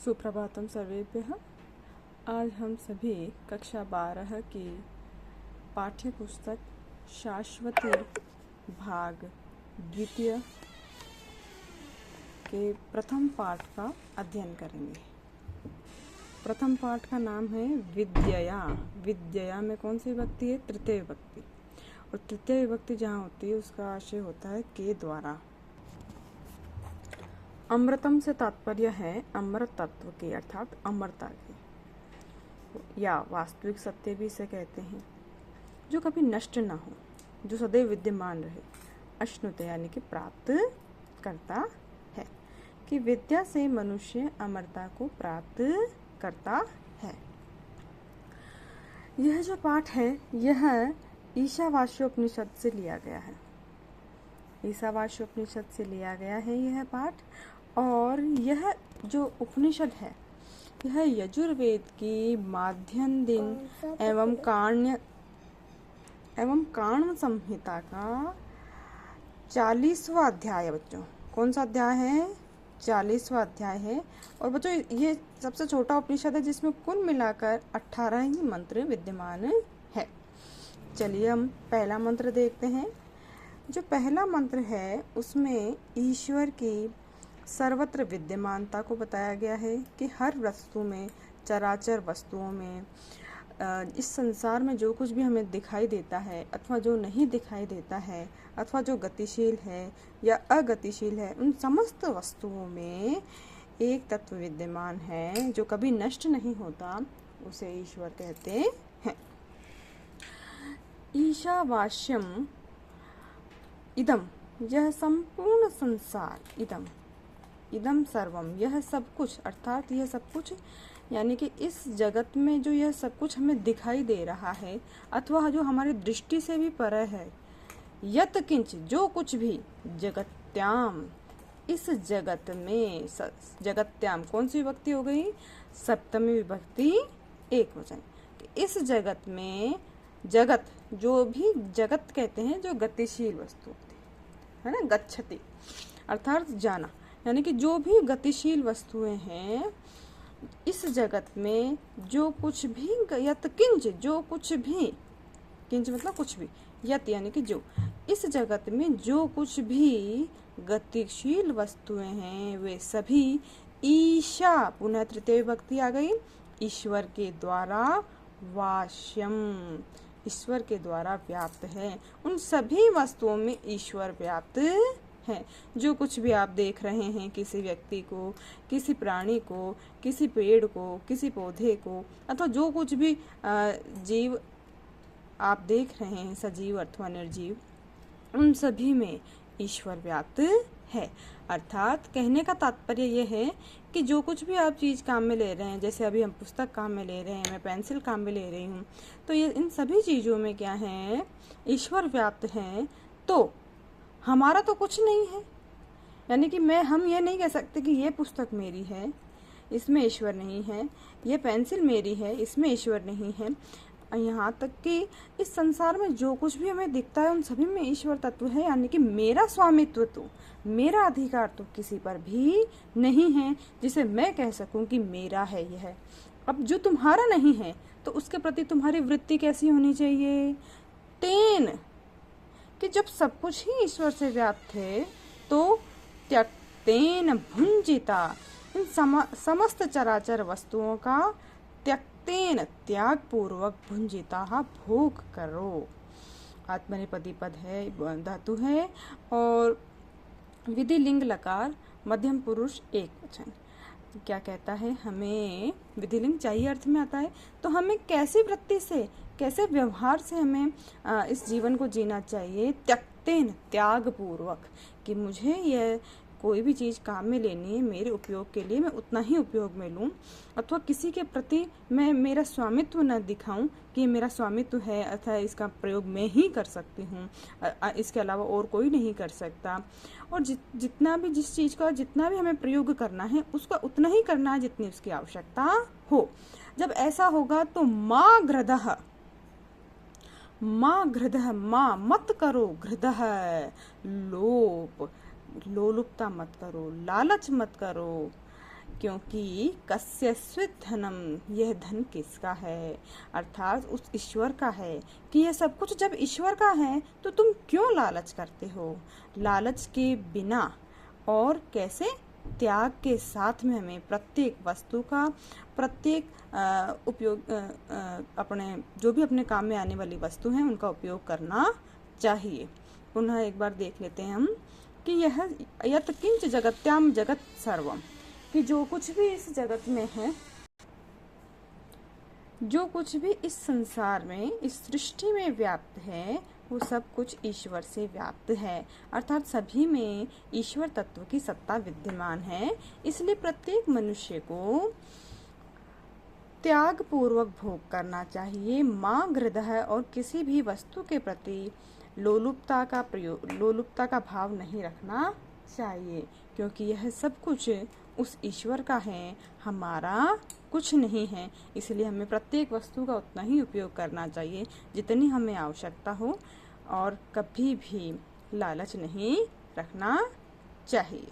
सुप्रभातम सर्वेभ्यः। आज हम सभी कक्षा 12 की पाठ्य पुस्तक शाश्वती भाग द्वितीय के प्रथम पाठ का अध्ययन करेंगे। प्रथम पाठ का नाम है विद्यया। विद्यया में कौन सी विभक्ति है? तृतीय विभक्ति। और तृतीय विभक्ति जहाँ होती है उसका आशय होता है के द्वारा। अमृतम से तात्पर्य है अमृत तत्व की, अर्थात अमरता की, या वास्तविक सत्य भी इसे कहते हैं, जो कभी नष्ट न हो, जो सदैव विद्यमान रहे। अश्नुत यानी कि प्राप्त करता है, कि विद्या से मनुष्य अमरता को प्राप्त करता है। यह जो पाठ है यह ईशावास्योपनिषद से लिया गया है। ईशावास्योपनिषद से लिया गया है यह पाठ। और यह जो उपनिषद है यह यजुर्वेद की माध्यन दिन एवं काण्व संहिता का 40वां अध्याय है। बच्चों कौन सा अध्याय है? 40वां अध्याय है। और बच्चों ये सबसे छोटा उपनिषद है जिसमें कुल मिलाकर 18 ही मंत्र विद्यमान है। चलिए हम पहला मंत्र देखते हैं। जो पहला मंत्र है उसमें ईश्वर की सर्वत्र विद्यमानता को बताया गया है कि हर वस्तु में, चराचर वस्तुओं में, इस संसार में जो कुछ भी हमें दिखाई देता है अथवा जो नहीं दिखाई देता है अथवा जो गतिशील है या अगतिशील है, उन समस्त वस्तुओं में एक तत्व विद्यमान है जो कभी नष्ट नहीं होता, उसे ईश्वर कहते हैं। ईशावास्यम इदम, यह संपूर्ण संसार, इदम सर्वम, यह सब कुछ, अर्थात यह सब कुछ यानी कि इस जगत में जो यह सब कुछ हमें दिखाई दे रहा है अथवा जो हमारी दृष्टि से भी परे है, यत किंच, जो कुछ भी, जगत्याम, इस जगत में, जगत्याम कौन सी विभक्ति हो गई? सप्तमी विभक्ति एक वचन। इस जगत में, जगत, जो भी जगत कहते हैं जो गतिशील वस्तु होती है ना, गच्छति अर्थात जाना, यानी कि जो भी गतिशील वस्तुएं हैं इस जगत में, जो कुछ भी, यत किंच, जो कुछ भी, किंच मतलब कुछ भी, यत यानी कि जो, इस जगत में जो कुछ भी गतिशील वस्तुएं हैं वे सभी ईशा, पुनः तृतीय विभक्ति आ गई, ईश्वर के द्वारा वास्यम, ईश्वर के द्वारा व्याप्त है। उन सभी वस्तुओं में ईश्वर व्याप्त है। जो कुछ भी आप देख रहे हैं, किसी व्यक्ति को, किसी प्राणी को, किसी पेड़ को, किसी पौधे को, अथवा जो कुछ भी जीव आप देख रहे हैं, सजीव अथवा निर्जीव, उन सभी में ईश्वर व्याप्त है। अर्थात कहने का तात्पर्य यह है कि जो कुछ भी आप चीज़ काम में ले रहे हैं, जैसे अभी हम पुस्तक काम में ले रहे हैं, मैं पेंसिल काम में ले रही हूँ, तो ये इन सभी चीज़ों में क्या है? ईश्वर व्याप्त है। तो हमारा तो कुछ नहीं है, यानी कि हम ये नहीं कह सकते कि ये पुस्तक मेरी है, इसमें ईश्वर नहीं है, ये पेंसिल मेरी है, इसमें ईश्वर नहीं है। यहाँ तक कि इस संसार में जो कुछ भी हमें दिखता है उन सभी में ईश्वर तत्व है, यानी कि मेरा स्वामित्व तो, मेरा अधिकार तो किसी पर भी नहीं है जिसे मैं कह सकूं कि मेरा है यह। अब जो तुम्हारा नहीं है तो उसके प्रति तुम्हारी वृत्ति कैसी होनी चाहिए? तेन, कि जब सब कुछ ही ईश्वर से व्याप्त है तो त्यक्तेन भुंजिता, इन समस्त चराचर वस्तुओं का त्यक्तेन, त्याग पूर्वक, भुंजिता, भोग करो। आत्मनेपदी पद है, धातु है, और विधि लिंग लकार, मध्यम पुरुष एक वचन। क्या कहता है? हमें विधिलिंग चाहिए अर्थ में आता है, तो हमें कैसी वृत्ति से, कैसे व्यवहार से हमें इस जीवन को जीना चाहिए? त्यक्तेन, त्याग पूर्वक, कि मुझे यह कोई भी चीज़ काम में लेनी है, मेरे उपयोग के लिए मैं उतना ही उपयोग में लूँ, अथवा किसी के प्रति मैं मेरा स्वामित्व न दिखाऊं कि ये मेरा स्वामित्व है अथवा इसका प्रयोग मैं ही कर सकती हूँ, इसके अलावा और कोई नहीं कर सकता। और जितना भी, जिस चीज़ का जितना भी हमें प्रयोग करना है उसका उतना ही करना है जितनी उसकी आवश्यकता हो। जब ऐसा होगा तो माँ घृदः, माँ मत करो, घृदः लोप, लोलुपता मत करो, लालच मत करो, क्योंकि कस्यस्वित् धनम, यह धन किसका है, अर्थात उस ईश्वर का है। कि यह सब कुछ जब ईश्वर का है तो तुम क्यों लालच करते हो। लालच के बिना और कैसे, त्याग के साथ में हमें प्रत्येक वस्तु का, प्रत्येक उपयोग अपने जो भी अपने काम में आने वाली वस्तु है उनका उपयोग करना चाहिए। पुनः एक बार देख लेते हैं हम कि यह यत् किंच जगत्याम जगत सर्वम, कि जो कुछ भी इस जगत में है, जो कुछ भी इस संसार में, इस सृष्टि में व्याप्त है, वो सब कुछ ईश्वर से व्याप्त है। अर्थात सभी में ईश्वर तत्व की सत्ता विद्यमान है। इसलिए प्रत्येक मनुष्य को त्याग पूर्वक भोग करना चाहिए। मां हृदय और किसी भी वस्तु के प्रति लोलुपता का भाव नहीं रखना चाहिए, क्योंकि यह सब कुछ उस ईश्वर का है, हमारा कुछ नहीं है। इसलिए हमें प्रत्येक वस्तु का उतना ही उपयोग करना चाहिए जितनी हमें आवश्यकता हो, और कभी भी लालच नहीं रखना चाहिए।